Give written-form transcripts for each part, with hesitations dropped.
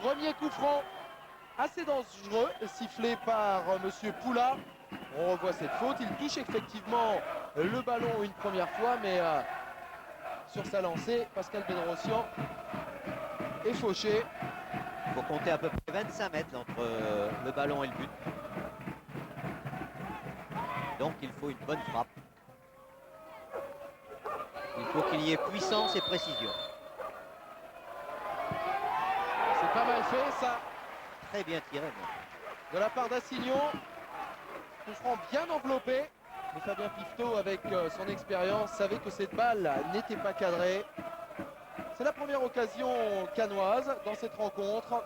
Premier coup franc, assez dangereux, sifflé par Monsieur Poula. On revoit cette faute, il touche effectivement le ballon une première fois, mais sur sa lancée, Pascal Bedrossian est fauché. Il faut compter à peu près 25 mètres entre le ballon et le but. Donc il faut une bonne frappe. Il faut qu'il y ait puissance et précision. C'est pas mal fait ça. Très bien tiré. De la part d'Assignon. Coup franc bien enveloppé. Mais Fabien Pifto, avec son expérience, savait que cette balle n'était pas cadrée. C'est la première occasion cannoise dans cette rencontre.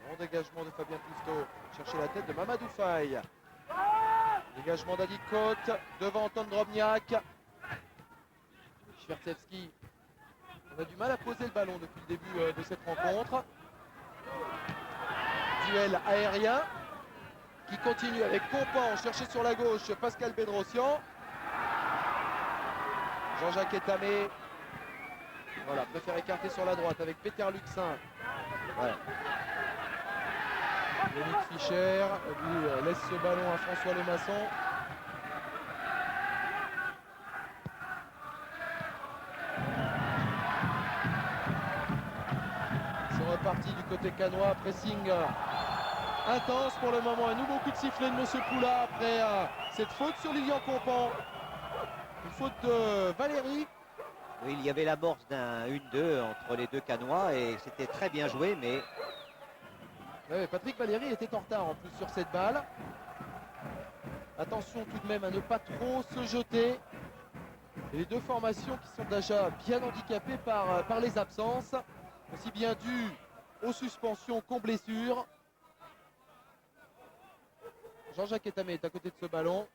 Bon dégagement de Fabien Pifto. Chercher la tête de Mamadou Faye. Dégagement d'Adi Côte devant Anton Drobniak. Schwertevski. On a du mal à poser le ballon depuis le début de cette rencontre. Duel aérien qui continue avec Compan cherché sur la gauche Pascal Bedrossian. Jean-Jacques Etamé. Voilà, préfère écarter sur la droite avec Peter Luxin. Voilà. Yannick Fischer lui laisse ce ballon à François Lemasson. C'est reparti du côté cannois, pressing intense pour le moment. Un nouveau coup de sifflet de Monsieur Poula après cette faute sur Lilian Compan. Une faute de Valérie. Oui, il y avait l'amorce d'un 1-2 entre les deux cannois et c'était très bien joué, mais... Ouais, Patrick Valéry était en retard en plus sur cette balle. Attention tout de même à ne pas trop se jeter. Et les deux formations qui sont déjà bien handicapées par les absences, aussi bien dues aux suspensions qu'aux blessures. Jean-Jacques Etamé est à côté de ce ballon.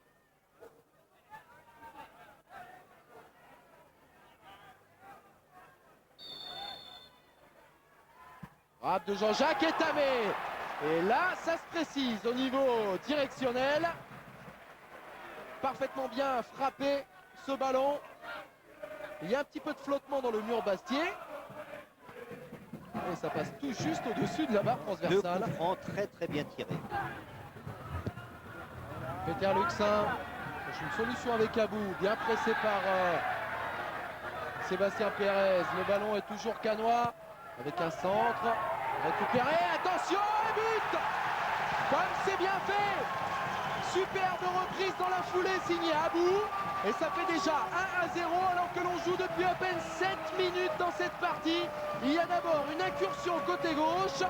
Frappe de Jean-Jacques Etamé. Et là, ça se précise au niveau directionnel. Parfaitement bien frappé ce ballon. Il y a un petit peu de flottement dans le mur Bastier. Et ça passe tout juste au-dessus de la barre transversale. Deux coups francs très bien tirés. Peter Luxin cherche une solution avec Abou, bien pressé par Sébastien Pérez. Le ballon est toujours cannois avec un centre. Récupéré, attention, et but! Comme c'est bien fait! Superbe reprise dans la foulée signée Abou. Et ça fait déjà 1-0 alors que l'on joue depuis à peine 7 minutes dans cette partie. Il y a d'abord une incursion côté gauche.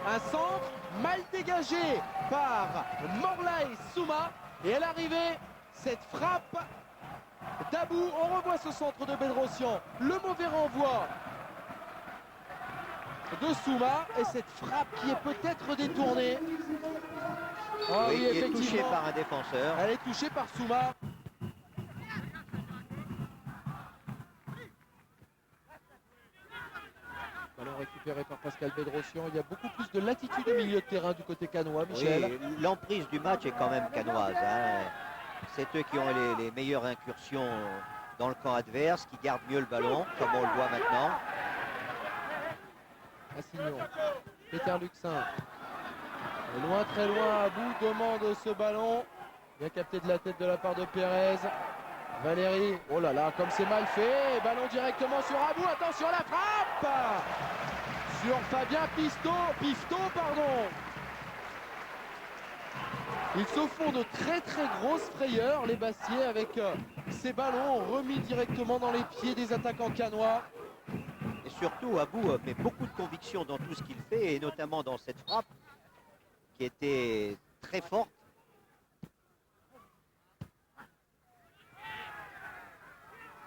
Un centre mal dégagé par Morlaï Souma. Et à l'arrivée, cette frappe d'Abou. On revoit ce centre de Bedrossian. Le mauvais renvoi de Souma. Et cette frappe qui est peut-être détournée. Oh, oui, il est touché par un défenseur. Elle est touchée par Souma. Ballon récupéré par Pascal Bedrossian. Il y a beaucoup plus de latitude au milieu de terrain du côté cannois, Michel. Oui, l'emprise du match est quand même cannoise. Hein. C'est eux qui ont les meilleures incursions dans le camp adverse, qui gardent mieux le ballon, comme on le voit maintenant. Assignon, Peter Luxin. Et loin, très loin, Abou demande ce ballon. Bien capté de la tête de la part de Pérez. Valérie, oh là là, comme c'est mal fait. Ballon directement sur Abou, attention à la frappe sur Fabien Pifto, pardon. Ils se font de très grosses frayeurs, les Bastiers, avec ces ballons remis directement dans les pieds des attaquants cannois. Et surtout, Abou met beaucoup de conviction dans tout ce qu'il fait, et notamment dans cette frappe qui était très forte.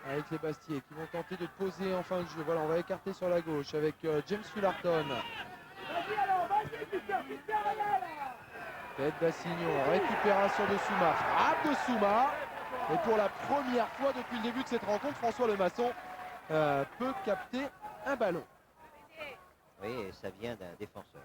Avec les Bastiers qui vont tenter de poser en fin de jeu. Voilà, on va écarter sur la gauche avec James Fullarton. Tête d'Assignon, récupération de Souma, frappe de Souma. Et pour la première fois depuis le début de cette rencontre, François Lemasson peut capter un ballon. Oui, et ça vient d'un défenseur.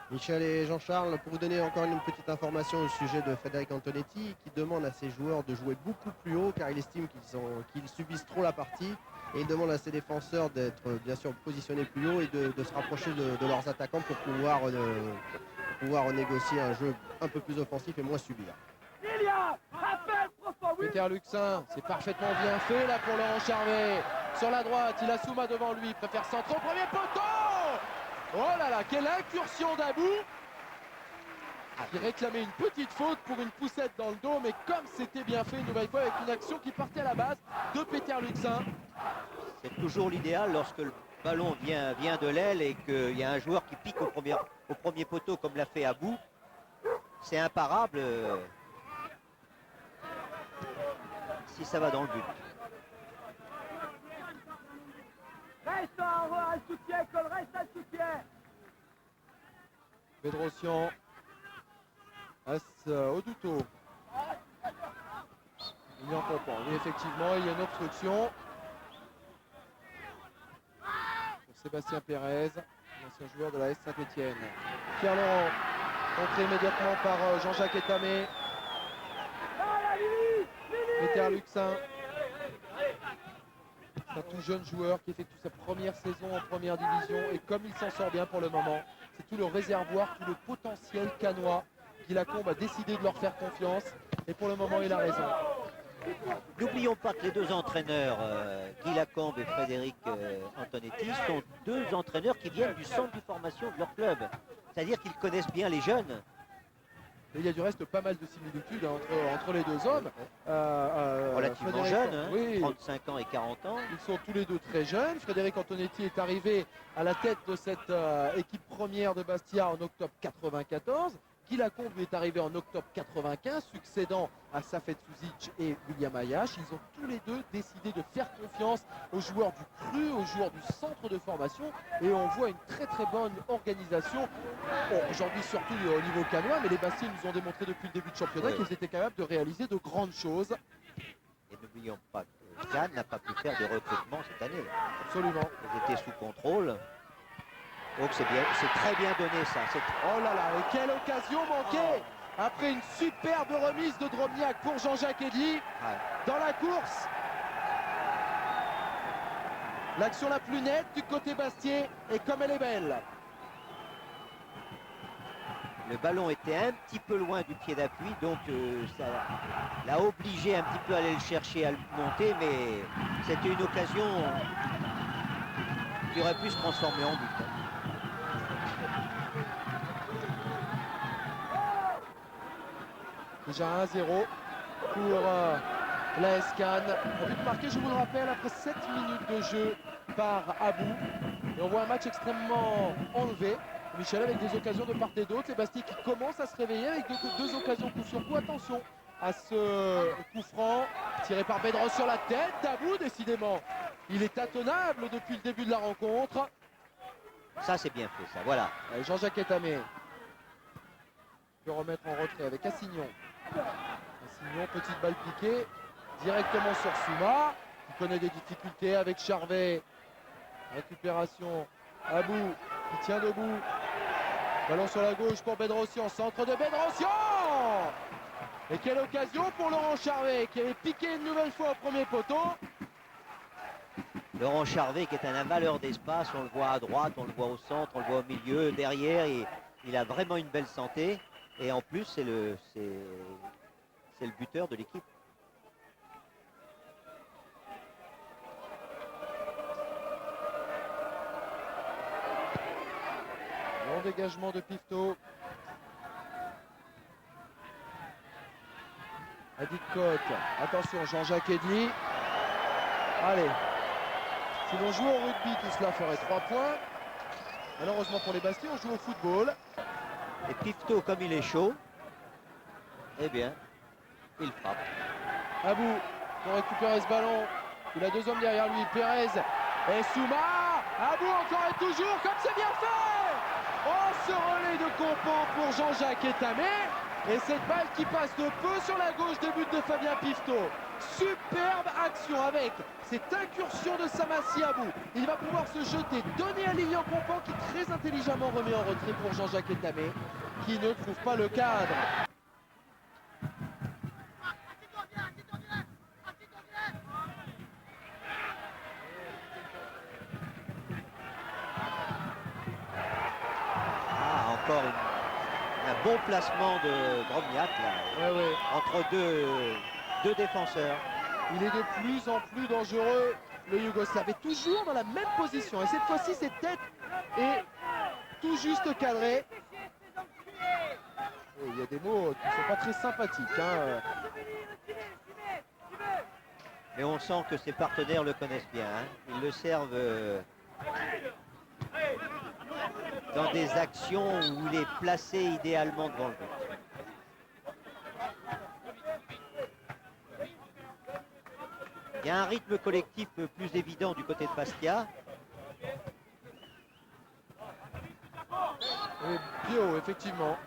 Michel et Jean-Charles, pour vous donner encore une petite information au sujet de Frédéric Antonetti, qui demande à ses joueurs de jouer beaucoup plus haut car il estime qu'ils subissent trop la partie. Et il demande à ses défenseurs d'être bien sûr positionnés plus haut et de se rapprocher de leurs attaquants pour pouvoir négocier un jeu un peu plus offensif et moins subir. Peter Luxin, c'est parfaitement bien fait là pour Laurent Charvet. Sur la droite, il a Souma devant lui, préfère centrer au premier poteau. Oh là là, quelle incursion d'Abou qui réclamait une petite faute pour une poussette dans le dos, mais comme c'était bien fait une nouvelle fois avec une action qui partait à la base de Peter Luxin. C'est toujours l'idéal lorsque le ballon vient de l'aile et qu'il y a un joueur qui pique au premier poteau comme l'a fait Abou. C'est imparable si ça va dans le but. Reste à le soutien, Cole, reste à le soutien. Bedrosian Oduto. Il en comprend. Oui, effectivement, il y a une obstruction. Pour Sébastien Pérez, l'ancien joueur de la S Saint-Etienne. Pierre Laurent, contré immédiatement par Jean-Jacques Etamé. Peter Luxin. C'est un tout jeune joueur qui effectue sa première saison en première division. Et comme il s'en sort bien pour le moment, c'est tout le réservoir, tout le potentiel canois. Guy Lacombe a décidé de leur faire confiance. Et pour le moment, il a raison. N'oublions pas que les deux entraîneurs, Guy Lacombe et Frédéric Antonetti, sont deux entraîneurs qui viennent du centre de formation de leur club. C'est-à-dire qu'ils connaissent bien les jeunes. Et il y a du reste pas mal de similitudes entre les deux hommes. Relativement jeunes, hein, oui, 35 ans et 40 ans. Ils sont tous les deux très jeunes. Frédéric Antonetti est arrivé à la tête de cette équipe première de Bastia en octobre 94. Guy Lacombe lui est arrivé en octobre 95, succédant à Safet Suzic et William Ayash. Ils ont tous les deux décidé de faire confiance aux joueurs du cru, aux joueurs du centre de formation. Et on voit une très très bonne organisation. Bon, aujourd'hui surtout au niveau canois, mais les Bastiens nous ont démontré depuis le début de championnat qu'ils étaient capables de réaliser de grandes choses. Et n'oublions pas que Cannes n'a pas pu faire de recrutement cette année. Absolument. Ils étaient sous contrôle. Donc c'est bien, c'est très bien donné ça. Oh là là, et quelle occasion manquée après une superbe remise de Drobniak pour Jean-Jacques Edli dans la course. L'action la plus nette du côté Bastier et comme elle est belle. Le ballon était un petit peu loin du pied d'appui, donc ça l'a obligé un petit peu à aller le chercher, à le monter, mais c'était une occasion qui aurait pu se transformer en but. Déjà 1-0 pour la Cannes. Un but marqué, je vous le rappelle, après 7 minutes de jeu par Abou. Et on voit un match extrêmement enlevé. Michel avec des occasions de part et d'autre. C'est Bastia qui commence à se réveiller avec deux occasions coup sur coup. Attention à ce coup franc tiré par Bedros sur la tête d'Abou. Décidément, il est intenable depuis le début de la rencontre. Ça, c'est bien fait, ça. Voilà. Jean-Jacques Etamé peut remettre en retrait avec Assignon. Assignon, petite balle piquée directement sur Souma. Il connaît des difficultés avec Charvet. Récupération. Abou qui tient debout. Ballon sur la gauche pour Bedrosian. Centre de Bedrosian. Et quelle occasion pour Laurent Charvet qui avait piqué une nouvelle fois au premier poteau. Laurent Charvet qui est un avaleur d'espace. On le voit à droite, on le voit au centre, on le voit au milieu, derrière. Il a vraiment une belle santé. Et en plus, c'est le buteur de l'équipe. Bon dégagement de Pifto. Adit Cote. Attention, Jean-Jacques Edli. Allez. Si l'on joue au rugby, tout cela ferait 3 points. Malheureusement pour les Bastiens, on joue au football. Et Pifto, comme il est chaud, eh bien, il frappe. Abou pour récupérer ce ballon. Il a 2 hommes derrière lui. Pérez et Souma. Abou encore et toujours, comme c'est bien fait. Oh, ce relais de Compon pour Jean-Jacques Etamé. Et cette balle qui passe de peu sur la gauche des buts de Fabien Pifto. Superbe action avec cette incursion de Samassi Abou. Il va pouvoir se jeter, donner à Lilian Compant qui très intelligemment remet en retrait pour Jean-Jacques Etamé qui ne trouve pas le cadre. Encore un bon placement de Drobniak là, Ouais. entre deux défenseurs. Il est de plus en plus dangereux, le Yougoslave est toujours dans la même position. Et cette fois-ci, cette tête est tout juste cadrée. Et il y a des mots qui ne sont pas très sympathiques. Hein. Mais on sent que ses partenaires le connaissent bien. Hein. Ils le servent dans des actions où il est placé idéalement devant le but. Il y a un rythme collectif plus évident du côté de Bastia. Et Bio, effectivement.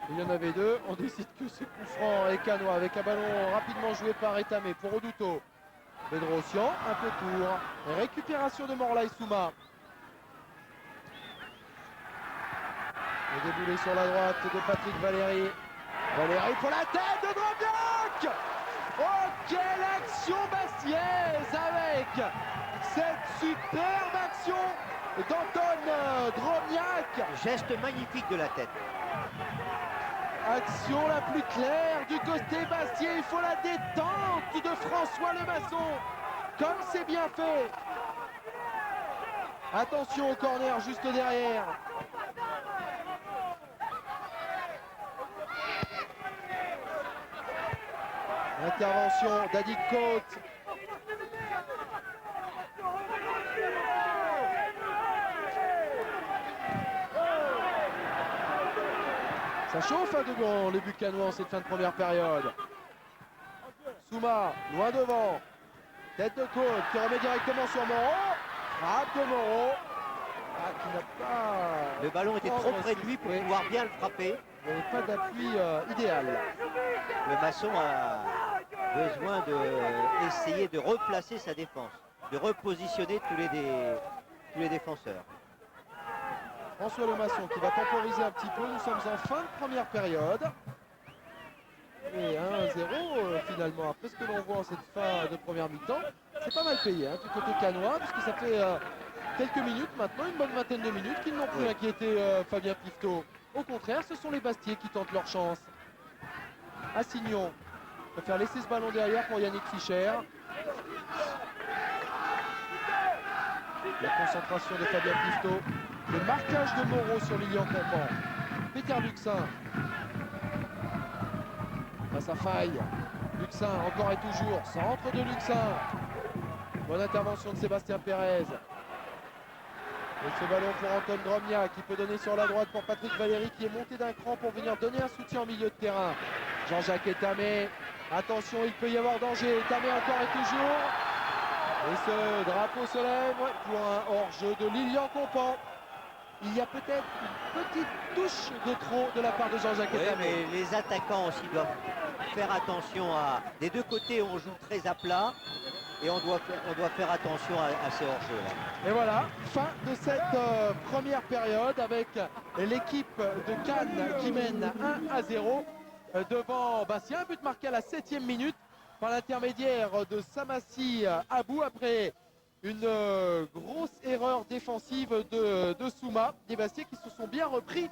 Il y en avait deux. On décide que ce coup franc est canois avec un ballon rapidement joué par Etamé pour Oduto. Bedrosian, un peu court. Récupération de Morlaï Souma. Le déboulé sur la droite de Patrick Valéry. Valéry pour la tête de Drobniak. Oh, quelle action bastiaise avec cette superbe action d'Anton Drobniak. Geste magnifique de la tête. Action la plus claire du côté Bastien. Il faut la détente de François Lemasson. Comme c'est bien fait. Attention au corner juste derrière. Intervention d'Adi Côte. Ça chauffe hein, devant les buts canois en cette fin de première période. Souma, loin devant. Tête de Côte qui remet directement sur Moreau. Frappe de Moreau. Ah, qui n'a pas... Le ballon était trop près de lui pour pouvoir bien le frapper. Il n'y avait pas d'appui idéal. Le Masson a besoin d'essayer de replacer sa défense, de repositionner tous les défenseurs. François Lemasson qui va temporiser un petit peu. Nous sommes en fin de première période. Et 1-0 finalement. Après ce que l'on voit en cette fin de première mi-temps, c'est pas mal payé hein, du côté canois, puisque ça fait quelques minutes maintenant, une bonne vingtaine de minutes, qu'ils n'ont plus inquiété Fabien Pifto. Au contraire, ce sont les Bastiais qui tentent leur chance. Assignon préfère laisser ce ballon derrière pour Yannick Fischer. La concentration de Fabien Pifto. Le marquage de Moreau sur Lilian Compant. Peter Luxin. Face à Faille. Luxin encore et toujours. Centre de Luxin. Bonne intervention de Sébastien Pérez. Et ce ballon pour Anton Drobniak qui peut donner sur la droite pour Patrick Valéry qui est monté d'un cran pour venir donner un soutien au milieu de terrain. Jean-Jacques Etamé. Attention, il peut y avoir danger. Etamé encore et toujours. Et ce drapeau se lève pour un hors-jeu de Lilian Compant. Il y a peut-être une petite touche de trop de la part de Jean-Jacques Etamé. Mais les attaquants aussi doivent faire attention à... Des deux côtés, on joue très à plat. Et on doit faire attention à ces hors-jeux. Et voilà, fin de cette première période avec l'équipe de Cannes qui mène 1-0 devant Bastia. Un but marqué à la 7e minute par l'intermédiaire de Samassi Abou après une grosse erreur défensive de Souma. Des Bastiais qui se sont bien repris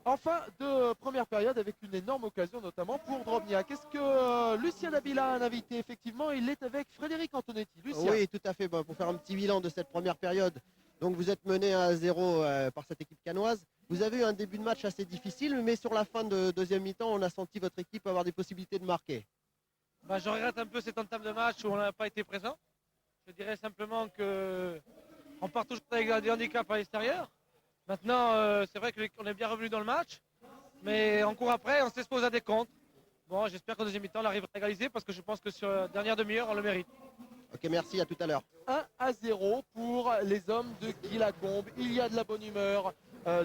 en fin de première période avec une énorme occasion notamment pour Drobniak. Est-ce que Lucien Dabila a un invité? Effectivement, il est avec Frédéric Antonetti. Lucien. Oui, tout à fait. Bon, pour faire un petit bilan de cette première période, donc vous êtes mené à 0 par cette équipe canoise. Vous avez eu un début de match assez difficile, mais sur la fin de deuxième mi-temps, on a senti votre équipe avoir des possibilités de marquer. Je regrette un peu cette entame de match où on n'a pas été présent. Je dirais simplement qu'on part toujours avec des handicaps à l'extérieur. Maintenant, c'est vrai qu'on est bien revenu dans le match, mais on court après, on s'expose à des comptes. Bon, j'espère qu'en deuxième mi-temps, on arrivera à égaliser parce que je pense que sur la dernière demi-heure, on le mérite. Ok, merci, à tout à l'heure. 1-0 pour les hommes de Guy Lacombe. Il y a de la bonne humeur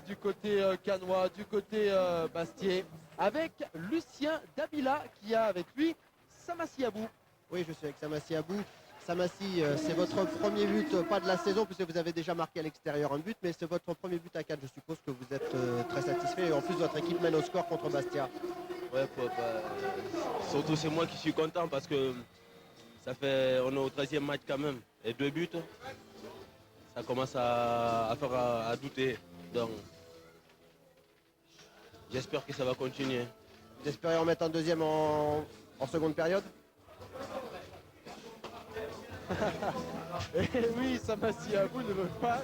du côté canois, du côté Bastier, avec Lucien Dabila qui a avec lui Samassi Abou. Oui, je suis avec Samassi Abou. Samassi, c'est votre premier but, pas de la saison, puisque vous avez déjà marqué à l'extérieur un but, mais c'est votre premier but à 4. Je suppose que vous êtes très satisfait. Et en plus, votre équipe mène au score contre Bastia. Ouais, surtout c'est moi qui suis content parce que on est au 13e match quand même. Et 2 buts, ça commence à faire à douter. Donc, j'espère que ça va continuer. Vous espérez en mettre un deuxième en seconde période? Et oui, Samassi Abou ne veut pas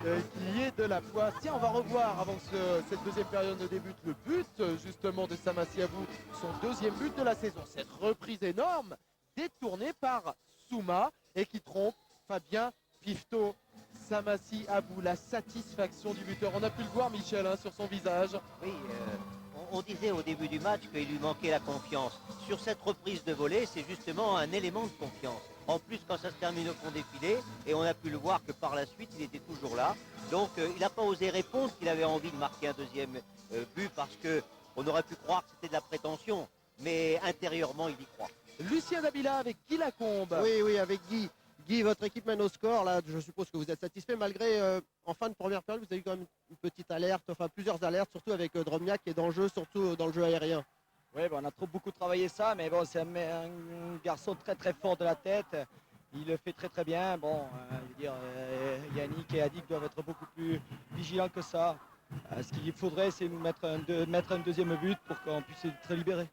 qu'il y ait de la poisse. Tiens, on va revoir avant que cette deuxième période ne débute le but justement de Samassi Abou, son deuxième but de la saison. Cette reprise énorme détournée par Souma et qui trompe Fabien Pifto. Samassi Abou, la satisfaction du buteur. On a pu le voir, Michel, hein, sur son visage. Oui, on disait au début du match qu'il lui manquait la confiance. Sur cette reprise de volée, c'est justement un élément de confiance. En plus, quand ça se termine au fond des filets, et on a pu le voir que par la suite, il était toujours là. Donc, il n'a pas osé répondre qu'il avait envie de marquer un deuxième but parce qu'on aurait pu croire que c'était de la prétention. Mais intérieurement, il y croit. Lucien Dabila avec Guy Lacombe. Oui, avec Guy. Guy, votre équipe mène au score. Là, je suppose que vous êtes satisfait. Malgré, en fin de première période, vous avez eu quand même une petite alerte, enfin plusieurs alertes, surtout avec Drobniak qui est dans le jeu, surtout dans le jeu aérien. Oui, on a beaucoup travaillé ça, mais bon, c'est un garçon très fort de la tête. Il le fait très bien. Bon, je veux dire, Yannick et Adik doivent être beaucoup plus vigilants que ça. Ce qu'il faudrait, c'est nous mettre un deuxième but pour qu'on puisse être libéré.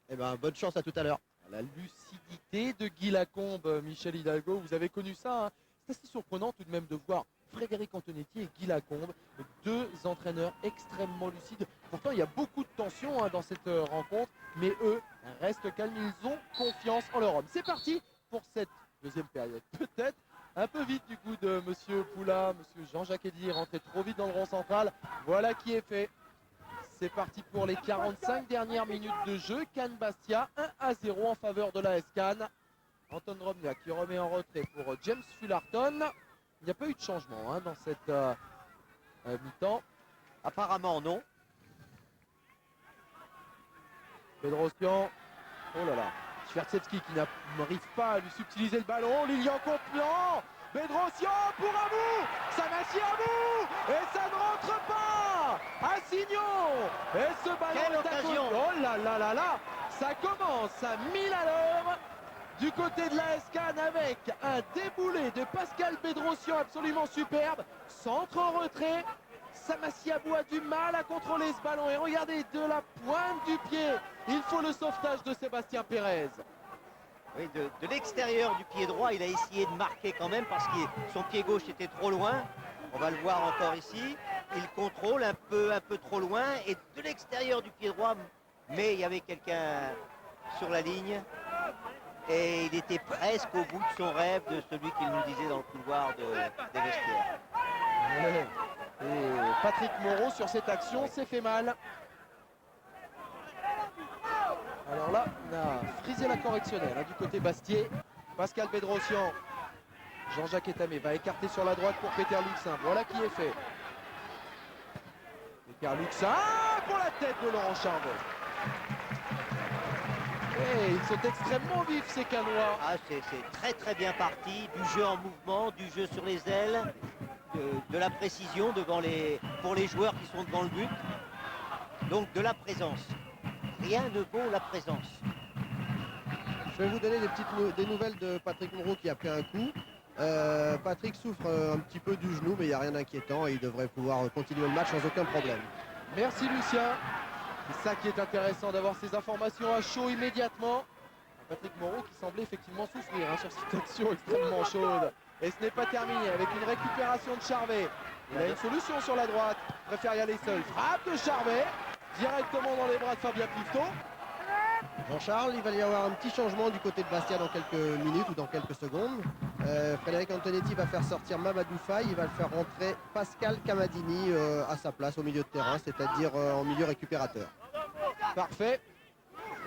Eh ben, bonne chance, à tout à l'heure. La lucidité de Guy Lacombe, Michel Hidalgo, vous avez connu ça, hein. C'est assez surprenant tout de même de voir Frédéric Antonetti et Guy Lacombe, deux entraîneurs extrêmement lucides. Pourtant, il y a beaucoup de tension dans cette rencontre, mais eux restent calmes, ils ont confiance en leur homme. C'est parti pour cette deuxième période. Peut-être un peu vite du coup de Monsieur Poula, Monsieur Jean-Jacques Eddy, rentré trop vite dans le rond central. Voilà qui est fait. C'est parti pour les 45 dernières minutes de jeu. Cannes Bastia 1-0 en faveur de la Cannes. Anton Drobniak qui remet en retrait pour James Fullarton. Il n'y a pas eu de changement dans cette mi-temps. Apparemment non. Bedrosian. Oh là là. Schwertsevski qui n'arrive pas à lui subtiliser le ballon. Lilian Complan. Bedrosian pour Abou. Samassi Abou. Et ça ne rentre pas. Assignon. Et ce ballon Quelle est à occasion. côté. Oh là là là là. Ça commence à 1000 à l'heure. Du côté de la Cannes avec un déboulé de Pascal Bedrosian absolument superbe. Centre en retrait. Samassi Abou a du mal à contrôler ce ballon. Et regardez, de la pointe du pied, il faut le sauvetage de Sébastien Pérez. Oui, de l'extérieur du pied droit, il a essayé de marquer quand même parce que son pied gauche était trop loin. On va le voir encore ici. Il contrôle un peu trop loin. Et de l'extérieur du pied droit, mais il y avait quelqu'un sur la ligne. Et il était presque au bout de son rêve, de celui qu'il nous disait dans le couloir des vestiaires. Ouais. Et Patrick Moreau sur cette action s'est fait mal. Alors là, on a frisé la correctionnelle du côté Bastier. Pascal Bedrosian. Jean-Jacques Etamé va écarter sur la droite pour Peter Luxin. Voilà qui est fait. Peter Luxin pour la tête de Laurent Charvet. Et ils sont extrêmement vifs ces Canois. Ah, c'est très bien parti. Du jeu en mouvement, du jeu sur les ailes, de la précision pour les joueurs qui sont devant le but. Donc de la présence. Rien ne vaut la présence. Je vais vous donner des nouvelles de Patrick Moreau qui a pris un coup. Patrick souffre un petit peu du genou, mais il n'y a rien d'inquiétant et il devrait pouvoir continuer le match sans aucun problème. Merci Lucien. C'est ça qui est intéressant d'avoir ces informations à chaud immédiatement. Patrick Moreau qui semblait effectivement souffrir sur cette action extrêmement chaude. Et ce n'est pas terminé avec une récupération de Charvet. Il a une solution sur la droite. Il préfère y aller seul. Frappe de Charvet. Directement dans les bras de Fabien Pifto. Jean-Charles, il va y avoir un petit changement du côté de Bastia dans quelques minutes ou dans quelques secondes. Frédéric Antonetti va faire sortir Mamadou Faye, il va le faire rentrer Pascal Camadini à sa place au milieu de terrain, c'est-à-dire en milieu récupérateur. Parfait.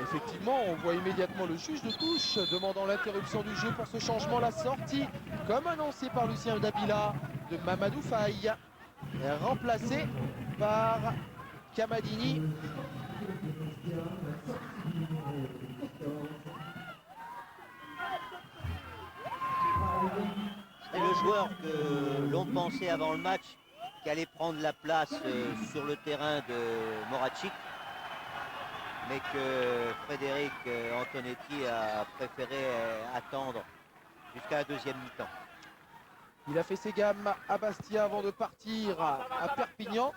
Effectivement, on voit immédiatement le juge de touche demandant l'interruption du jeu pour ce changement. La sortie, comme annoncé par Lucien Dabila, de Mamadou Faye. remplacé par Camadini. C'est le joueur que l'on pensait avant le match qui allait prendre la place sur le terrain de Moracic, mais que Frédéric Antonetti a préféré attendre jusqu'à la deuxième mi-temps. Il a fait ses gammes à Bastia avant de partir à Perpignan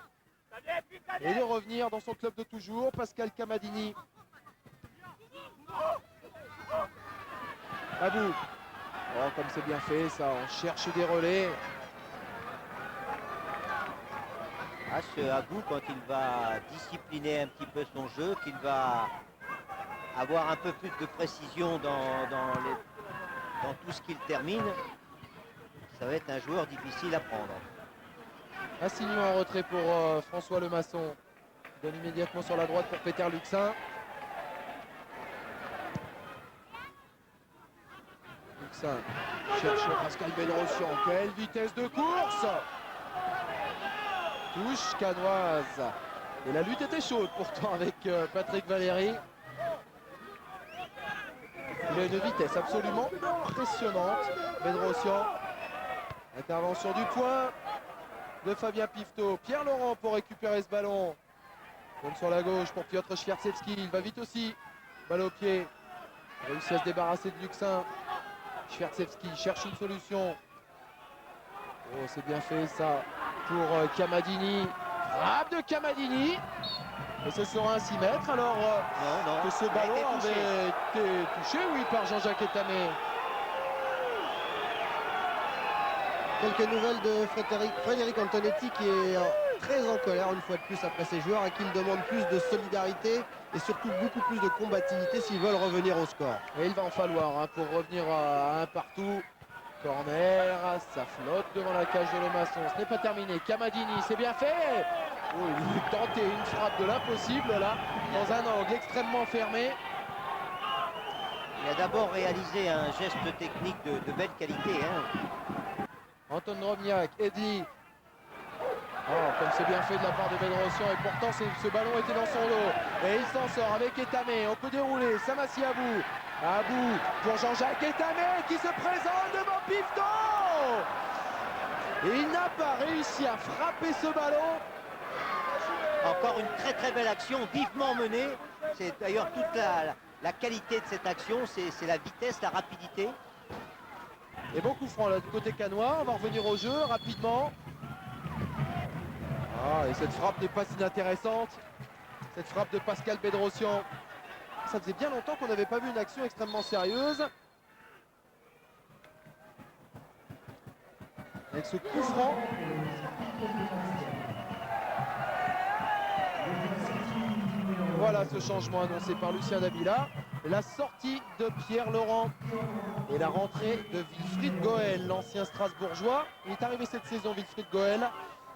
et de revenir dans son club de toujours, Pascal Camadini. Abou. Oh, comme c'est bien fait ça, on cherche des relais. Ce Abou, quand il va discipliner un petit peu son jeu, qu'il va avoir un peu plus de précision dans tout ce qu'il termine, ça va être un joueur difficile à prendre. Assignon en retrait pour François Lemasson. Il donne immédiatement sur la droite pour Peter Luxin. Luxin cherche Pascal Bedrossian. Quelle vitesse de course! Touche canoise. Et la lutte était chaude pourtant avec Patrick Valéry. Il a une vitesse absolument impressionnante. Bedrossian. Intervention du point de Fabien Pifto. Pierre Laurent pour récupérer ce ballon. Donne sur la gauche pour Piotr Świerczewski. Il va vite aussi. Balle au pied. Il réussit à se débarrasser de Luxin. Świerczewski cherche une solution. Oh, c'est bien fait ça pour Camadini. Frappe de Camadini. Et ce sera un 6 mètres alors Non, que ce ballon avait été touché, oui, par Jean-Jacques Etamé. Quelques nouvelles de Frédéric Antonetti qui est très en colère une fois de plus après ses joueurs et qui demande plus de solidarité et surtout beaucoup plus de combativité s'ils veulent revenir au score. Et il va en falloir pour revenir à un partout. Corner, ça flotte devant la cage de Lemasson. Ce n'est pas terminé. Camadini, c'est bien fait. Oh, il a tenté une frappe de l'impossible là, dans un angle extrêmement fermé. Il a d'abord réalisé un geste technique de belle qualité. Anton Drobniak, Eddy. Oh, comme c'est bien fait de la part de Bedrossian et pourtant ce ballon était dans son dos. Et il s'en sort avec Etamé. On peut dérouler. Samassi Abou. Abou pour Jean-Jacques Etamé qui se présente devant Pifto. Et il n'a pas réussi à frapper ce ballon. Encore une très très belle action, vivement menée. C'est d'ailleurs toute la qualité de cette action, c'est la vitesse, la rapidité. Et bon coup franc là du côté canois. On va revenir au jeu rapidement. Ah, et cette frappe n'est pas inintéressante. Cette frappe de Pascal Bedrossian. Ça faisait bien longtemps qu'on n'avait pas vu une action extrêmement sérieuse. Avec ce coup franc. Voilà ce changement annoncé par Lucien Dabila. La sortie de Pierre Laurent et la rentrée de Wilfried Goel, l'ancien Strasbourgeois. Il est arrivé cette saison, Wilfried Goel.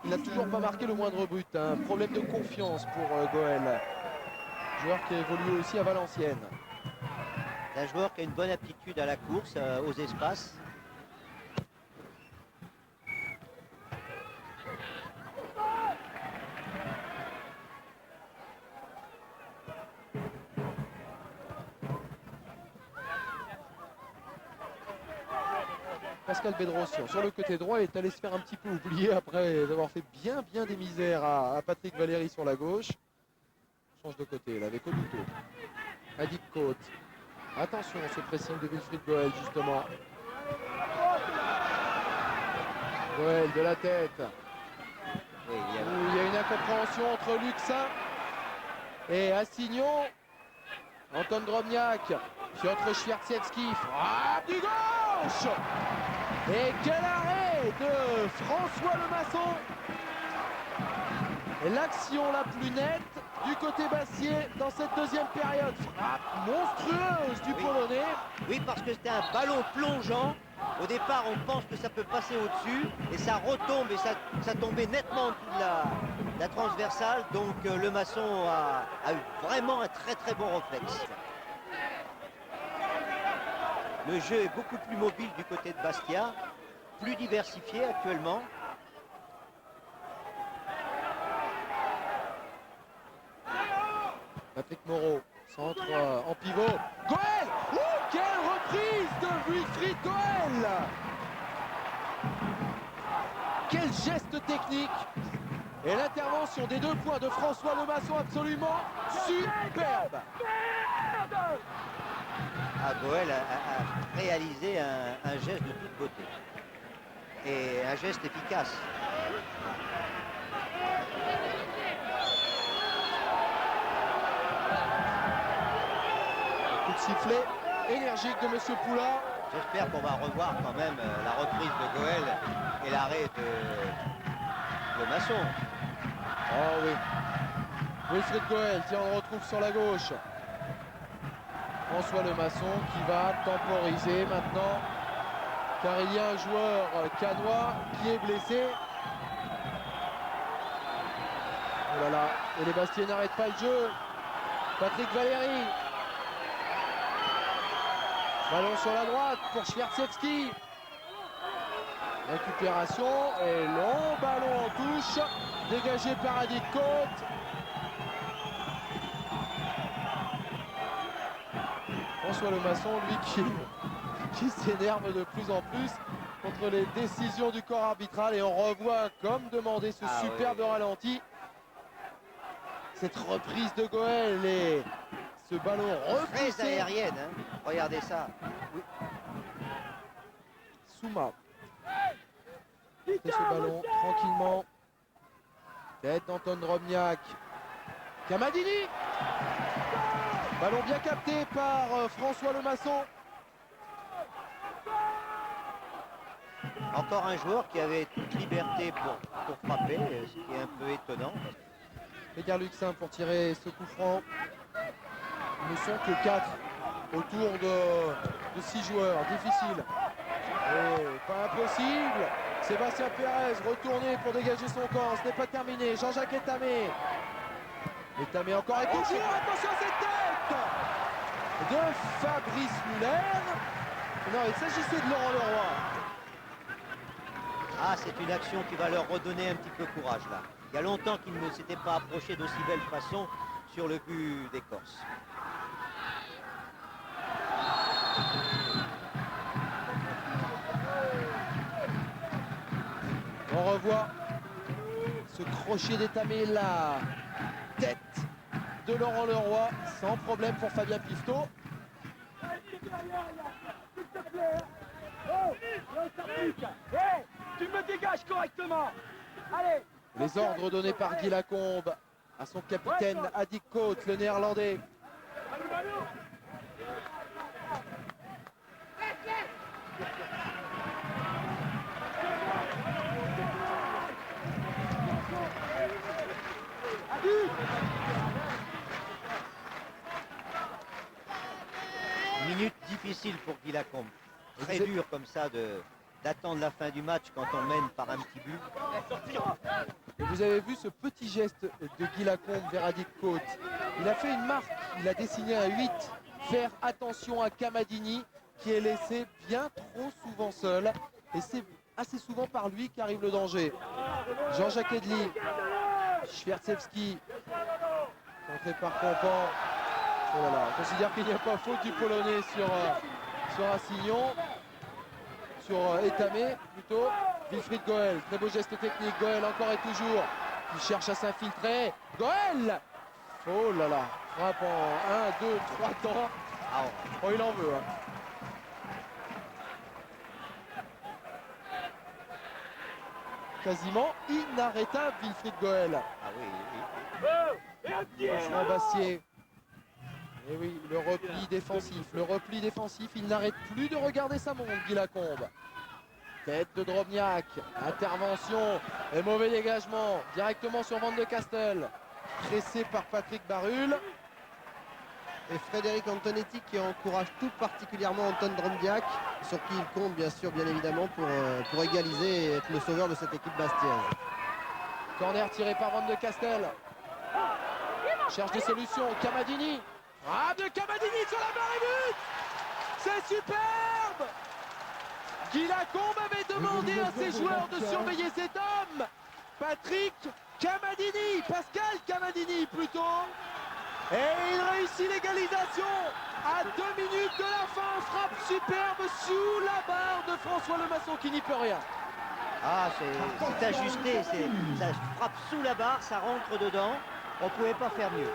Il n'a toujours pas marqué le moindre but. Un problème de confiance pour Goel. Joueur qui a évolué aussi à Valenciennes. Un joueur qui a une bonne aptitude à la course, aux espaces. Pascal Bedrossian sur le côté droit est allé se faire un petit peu oublier après avoir fait bien des misères à Patrick Valéry sur la gauche. On change de côté là avec Oduto. Adik Côte. Attention ce pressing de Wilfried Goel justement. Goel de la tête. Oui, Il y a une incompréhension entre Luxin et Assignon. Anton Drobniak. Piotr Świerczewski. Frappe du gauche. Et quel arrêt de François Lemasson. Et l'action la plus nette du côté bastier dans cette deuxième période. Frappe monstrueuse du Polonais. Oui, parce que c'était un ballon plongeant. Au départ, on pense que ça peut passer au-dessus et ça retombe et ça tombait nettement en dessous de la transversale. Donc Lemasson a eu vraiment un très très bon réflexe. Le jeu est beaucoup plus mobile du côté de Bastia, plus diversifié actuellement. Patrick Moreau, centre en pivot. Goël! Quelle reprise de Wilfried Goël! Quel geste technique! Et l'intervention des 2 points de François Lemasson absolument superbe! Goël a réalisé un geste de toute beauté. Et un geste efficace. Coup de sifflet énergique de Monsieur Poulain. J'espère qu'on va revoir quand même la reprise de Goël et l'arrêt de Lemasson. Oh oui. Wilfried Goël, tiens, on le retrouve sur la gauche. François Lemasson qui va temporiser maintenant. Car il y a un joueur canois qui est blessé. Oh là là. Et les Bastiais n'arrêtent pas le jeu. Patrick Valéry. Ballon sur la droite pour Schwertsevski. Récupération et long ballon en touche. Dégagé par Adi Côte. François Lemasson, lui qui s'énerve de plus en plus contre les décisions du corps arbitral. Et on revoit, comme demandé, ce superbe ralenti. Cette reprise de Goël et ce ballon repoussé. Très aérienne, hein. Regardez ça. Oui. Souma. Et ce ballon tranquillement. Tête d'Anton Drobniak. Kamadini. Ballon bien capté par François Lemasson. Encore un joueur qui avait toute liberté pour frapper, ce qui est un peu étonnant. Edgar Luxin pour tirer ce coup franc. Ils ne sont que 4 autour de 6 joueurs. Difficile. Et pas impossible. Sébastien Pérez retourné pour dégager son camp. Ce n'est pas terminé. Jean-Jacques Etamé. Etamé encore et toujours. Attention à cette tête de Fabrice Muller. Non, il s'agissait de Laurent Leroy. Ah, c'est une action qui va leur redonner un petit peu courage là. Il y a longtemps qu'ils ne s'étaient pas approchés d'aussi belle façon sur le but des Corses. On revoit ce crochet d'Etamé, la tête de Laurent Leroy, sans problème pour Fabien Pifto. Tu me dégages correctement. Allez. Les ordres donnés par Guy Lacombe à son capitaine Adi Côte, le néerlandais. Minute difficile pour Guy Lacombe. Très dur comme ça d'attendre la fin du match quand on mène par un petit but. Et vous avez vu ce petit geste de Guy Lacombe vers Adi Côte. Il a fait une marque, il a dessiné un 8. Faire attention à Kamadini qui est laissé bien trop souvent seul. Et c'est assez souvent par lui qu'arrive le danger. Jean-Jacques Edli, Schwertsevski, contré par Campan. Oh là là, on considère qu'il n'y a pas faute du Polonais sur Assignon, sur Etamé plutôt. Wilfried Goël, très beau geste technique. Goël encore et toujours, qui cherche à s'infiltrer. Goël! Oh là là, frappe en 1, 2, 3 temps. Oh, il en veut. Hein. Quasiment inarrêtable Wilfried Goël. Ah oui. Franchement Bastier. Et oui, le repli défensif, il n'arrête plus de regarder sa montre, Guy Lacombe. Tête de Drobniak, intervention et mauvais dégagement directement sur Van de Castel. Pressé par Patrick Barul. Et Frédéric Antonetti qui encourage tout particulièrement Anton Drobniak, sur qui il compte bien sûr, bien évidemment, pour égaliser et être le sauveur de cette équipe bastiaise. Corner tiré par Van de Castel. Cherche des solutions, Kamadini. Ah, de Kamadini sur la barre et but! C'est superbe! Guy Lacombe avait demandé à ses joueurs de surveiller cet homme. Patrick Kamadini, Pascal Kamadini plutôt. Et il réussit l'égalisation à 2 minutes de la fin. Frappe superbe sous la barre de François Lemasson qui n'y peut rien. Ah, c'est ajusté, ça frappe sous la barre, ça rentre dedans. On ne pouvait pas faire mieux.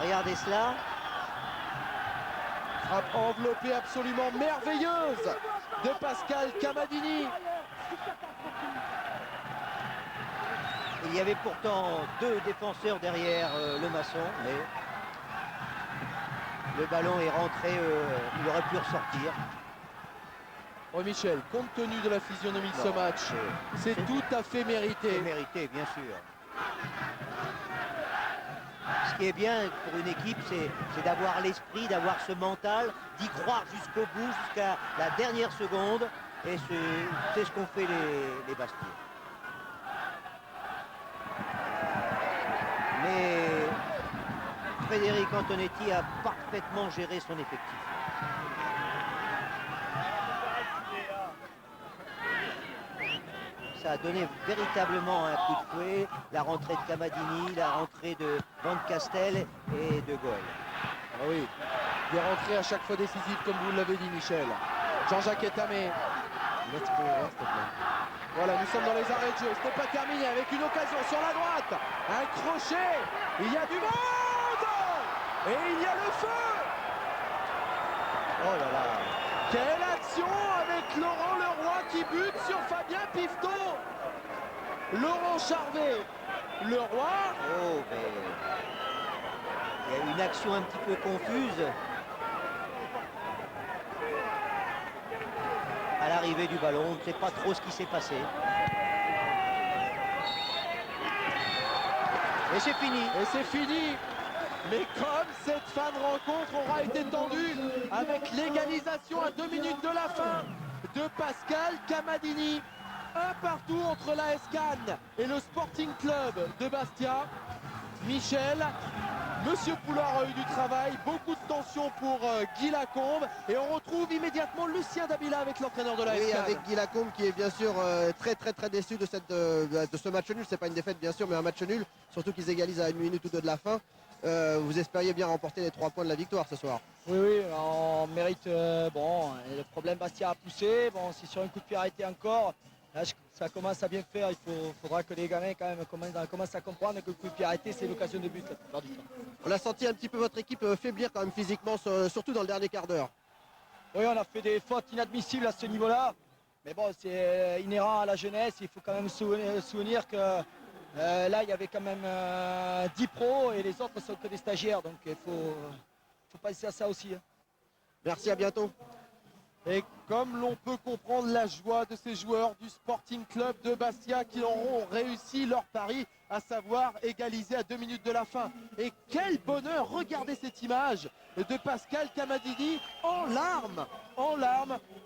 Regardez cela. Frappe enveloppée absolument merveilleuse de Pascal Camadini. Il y avait pourtant 2 défenseurs derrière Lemasson, mais le ballon est rentré, il aurait pu ressortir. Oh Michel, compte tenu de la physionomie de ce Non, match, c'est tout à fait mérité. C'est mérité, bien sûr. Ce qui est bien pour une équipe, c'est d'avoir l'esprit, d'avoir ce mental, d'y croire jusqu'au bout, jusqu'à la dernière seconde. Et c'est ce qu'ont fait les Bastiais. Mais Frédéric Antonetti a parfaitement géré son effectif. Ça a donné véritablement un coup de fouet. La rentrée de Camadini, la rentrée de Van Castel et de Goel. Ah oui, des rentrées à chaque fois décisives comme vous l'avez dit Michel. Jean-Jacques Etamé. Voilà, nous sommes dans les arrêts de jeu. Ce n'est pas terminé avec une occasion sur la droite. Un crochet. Il y a du monde. Et il y a le feu. Oh là là. Quelle action avec Laurent Leroy qui bute sur Fabien Pifton. Laurent Charvet. Leroy. Oh, mais il y a une action un petit peu confuse. À l'arrivée du ballon, on ne sait pas trop ce qui s'est passé. Et c'est fini. Et c'est fini. Mais comme cette fin de rencontre aura été tendue avec l'égalisation à 2 minutes de la fin de Pascal Camadini. Un partout entre la Cannes et le Sporting Club de Bastia. Michel, Monsieur Poulard a eu du travail, beaucoup de tension pour Guy Lacombe. Et on retrouve immédiatement Lucien Dabila avec l'entraîneur de la Oui, Cannes. avec Guy Lacombe qui est bien sûr très déçu de ce match nul. C'est pas une défaite bien sûr, mais un match nul. Surtout qu'ils égalisent à 1 minute ou 2 de la fin. Vous espériez bien remporter les 3 points de la victoire ce soir. Oui, on mérite. Bon, le problème Bastia a poussé. Bon, c'est sur un coup de pied arrêté encore. Là, ça commence à bien faire. Il faudra que les gamins quand même commencent à comprendre que le coup de pied arrêté, c'est l'occasion de but la plupart du temps. On a senti un petit peu votre équipe faiblir quand même physiquement, surtout dans le dernier quart d'heure. Oui, on a fait des fautes inadmissibles à ce niveau-là. Mais bon, c'est inhérent à la jeunesse. Il faut quand même se souvenir que là, il y avait quand même 10 pros et les autres ne sont que des stagiaires. Donc il faut penser à ça aussi. Merci, à bientôt. Et comme l'on peut comprendre la joie de ces joueurs du Sporting Club de Bastia qui auront réussi leur pari, à savoir égaliser à 2 minutes de la fin. Et quel bonheur, regardez cette image de Pascal Camadini en larmes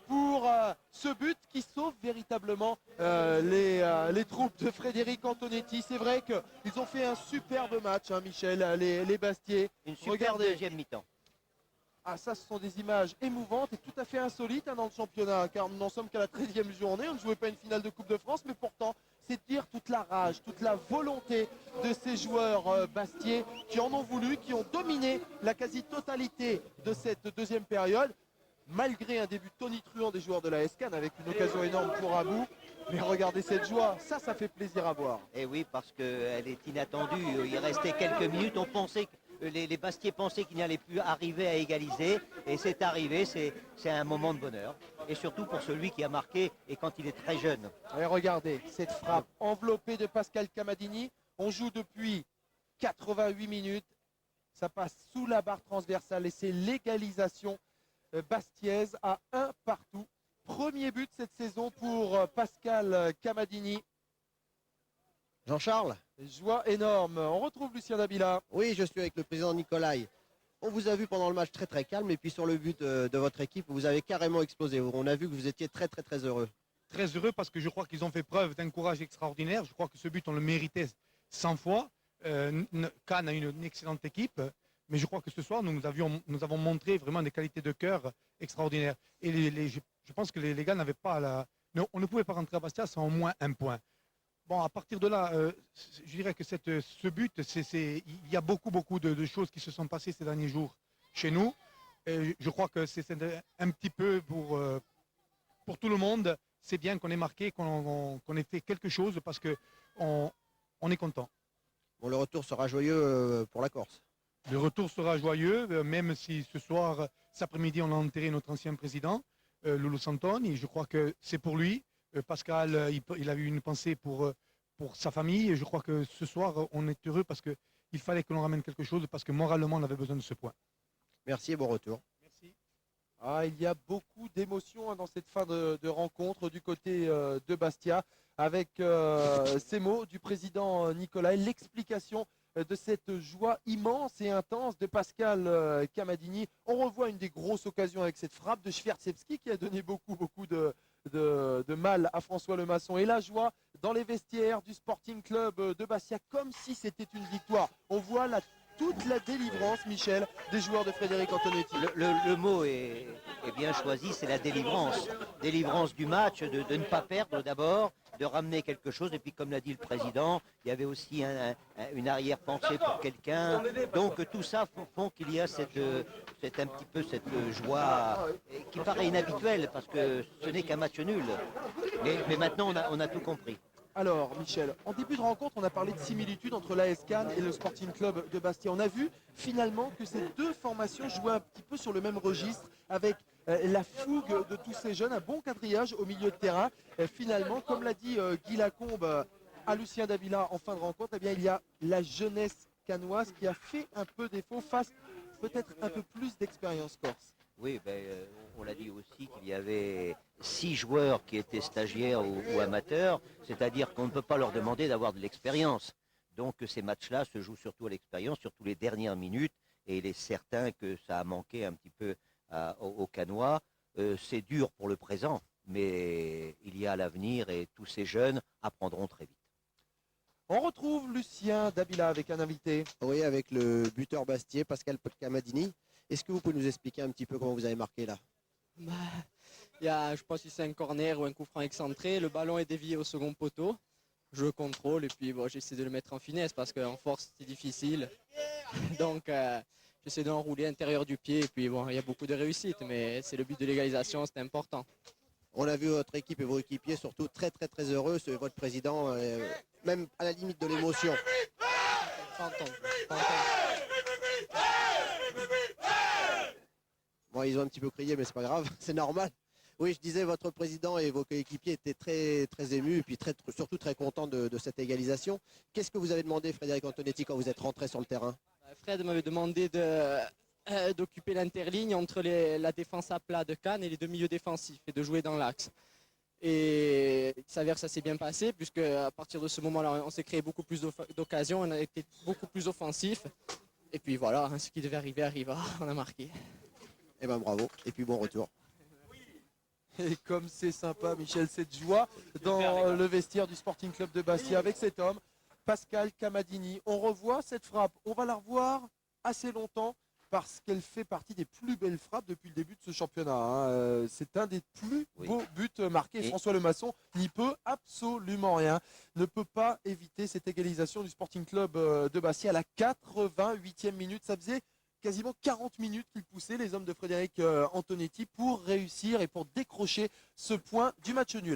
pour ce but qui sauve véritablement les troupes de Frédéric Antonetti. C'est vrai qu'ils ont fait un superbe match, hein, Michel, les Bastiais. Une super Regardez. deuxième mi-temps. Ah, ça, ce sont des images émouvantes et tout à fait insolites dans le championnat, car nous n'en sommes qu'à la 13e journée. On ne jouait pas une finale de Coupe de France, mais pourtant, c'est dire toute la rage, toute la volonté de ces joueurs bastiais qui en ont voulu, qui ont dominé la quasi-totalité de cette deuxième période, malgré un début tonitruant des joueurs de la Cannes avec une occasion énorme pour Abou. Mais regardez cette joie, ça fait plaisir à voir. Et oui, parce qu'elle est inattendue. Il restait quelques minutes, on pensait que les Bastiais pensaient qu'ils n'allaient plus arriver à égaliser et c'est arrivé, c'est un moment de bonheur et surtout pour celui qui a marqué et quand il est très jeune. Et regardez cette frappe enveloppée de Pascal Camadini, on joue depuis 88 minutes, ça passe sous la barre transversale et c'est l'égalisation bastiaise à 1 partout. Premier but cette saison pour Pascal Camadini. Jean-Charles? Joie énorme. On retrouve Lucien Dabila. Oui, je suis avec le président Nicolai. On vous a vu pendant le match très calme et puis sur le but de votre équipe, vous avez carrément explosé. On a vu que vous étiez très heureux. Très heureux parce que je crois qu'ils ont fait preuve d'un courage extraordinaire. Je crois que ce but, on le méritait 100 fois. Cannes a une excellente équipe, mais je crois que ce soir, nous avons montré vraiment des qualités de cœur extraordinaires. Et je pense que les gars n'avaient pas on ne pouvait pas rentrer à Bastia sans au moins un point. Bon, à partir de là, je dirais que ce but, il y a beaucoup de choses qui se sont passées ces derniers jours chez nous. Et je crois que c'est un petit peu pour tout le monde. C'est bien qu'on ait marqué, qu'on ait fait quelque chose parce qu'on est content. Bon, le retour sera joyeux pour la Corse. Le retour sera joyeux, même si ce soir, cet après-midi, on a enterré notre ancien président, Lulu Santoni. Je crois que c'est pour lui. Pascal, il a eu une pensée pour sa famille. Et je crois que ce soir, on est heureux parce qu'il fallait que l'on ramène quelque chose, parce que moralement, on avait besoin de ce point. Merci et bon retour. Merci. Ah, il y a beaucoup d'émotions dans cette fin de rencontre du côté de Bastia, avec ces mots du président Nicolas et l'explication de cette joie immense et intense de Pascal Camadini. On revoit une des grosses occasions avec cette frappe de Schwerzewski qui a donné beaucoup de mal à François Lemasson. Et la joie dans les vestiaires du Sporting Club de Bastia, comme si c'était une victoire. On voit toute la délivrance, Michel, des joueurs de Frédéric Antonetti. Le mot est bien choisi, c'est la délivrance. Délivrance du match, de ne pas perdre d'abord, de ramener quelque chose. Et puis, comme l'a dit le président, il y avait aussi une arrière-pensée pour quelqu'un. Donc, tout ça font qu'il y a cette joie qui paraît inhabituelle, parce que ce n'est qu'un match nul. Mais maintenant, on a tout compris. Alors, Michel, en début de rencontre, on a parlé de similitude entre l'AS Cannes et le Sporting Club de Bastia. On a vu finalement que ces deux formations jouaient un petit peu sur le même registre, avec la fougue de tous ces jeunes, un bon quadrillage au milieu de terrain. Finalement, comme l'a dit Guy Lacombe à Lucien Davila en fin de rencontre, eh bien, il y a la jeunesse cannoise qui a fait un peu défaut face peut-être un peu plus d'expérience corse. Oui, on l'a dit aussi qu'il y avait 6 joueurs qui étaient stagiaires ou amateurs, c'est-à-dire qu'on ne peut pas leur demander d'avoir de l'expérience. Donc ces matchs-là se jouent surtout à l'expérience, surtout les dernières minutes, et il est certain que ça a manqué un petit peu aux Cannois. C'est dur pour le présent, mais il y a l'avenir et tous ces jeunes apprendront très vite. On retrouve Lucien Davila avec un invité. Oui, avec le buteur bastiais, Pascal Camadini. Est-ce que vous pouvez nous expliquer un petit peu comment vous avez marqué là? Je pense que c'est un corner ou un coup franc excentré. Le ballon est dévié au second poteau. Je le contrôle et puis j'essaie de le mettre en finesse parce qu'en force c'est difficile. Donc j'essaie d'enrouler intérieur du pied et puis il y a beaucoup de réussite, mais c'est le but de l'égalisation, c'est important. On a vu votre équipe et vos équipiers surtout très heureux, votre président, même à la limite de l'émotion. Bon, ils ont un petit peu crié, mais c'est pas grave, c'est normal. Oui, je disais, votre président et vos coéquipiers étaient très émus et puis surtout très contents de cette égalisation. Qu'est-ce que vous avez demandé, Frédéric Antonetti, quand vous êtes rentré sur le terrain? Fred m'avait demandé d'occuper l'interligne entre la défense à plat de Cannes et les deux milieux défensifs et de jouer dans l'axe. Et il s'avère que ça s'est bien passé puisque à partir de ce moment-là, on s'est créé beaucoup plus d'occasions, on a été beaucoup plus offensif. Et puis voilà, ce qui devait arriver arriva, on a marqué. Eh ben bravo, et puis bon retour. Et comme c'est sympa, Michel, cette joie dans le vestiaire du Sporting Club de Bastia avec cet homme, Pascal Camadini. On revoit cette frappe, on va la revoir assez longtemps parce qu'elle fait partie des plus belles frappes depuis le début de ce championnat. C'est un des plus beaux buts marqués. François Lemasson n'y peut absolument rien. Ne peut pas éviter cette égalisation du Sporting Club de Bastia à la 88e minute. Ça faisait quasiment 40 minutes qu'ils poussaient, les hommes de Frédéric Antonetti, pour réussir et pour décrocher ce point du match nul.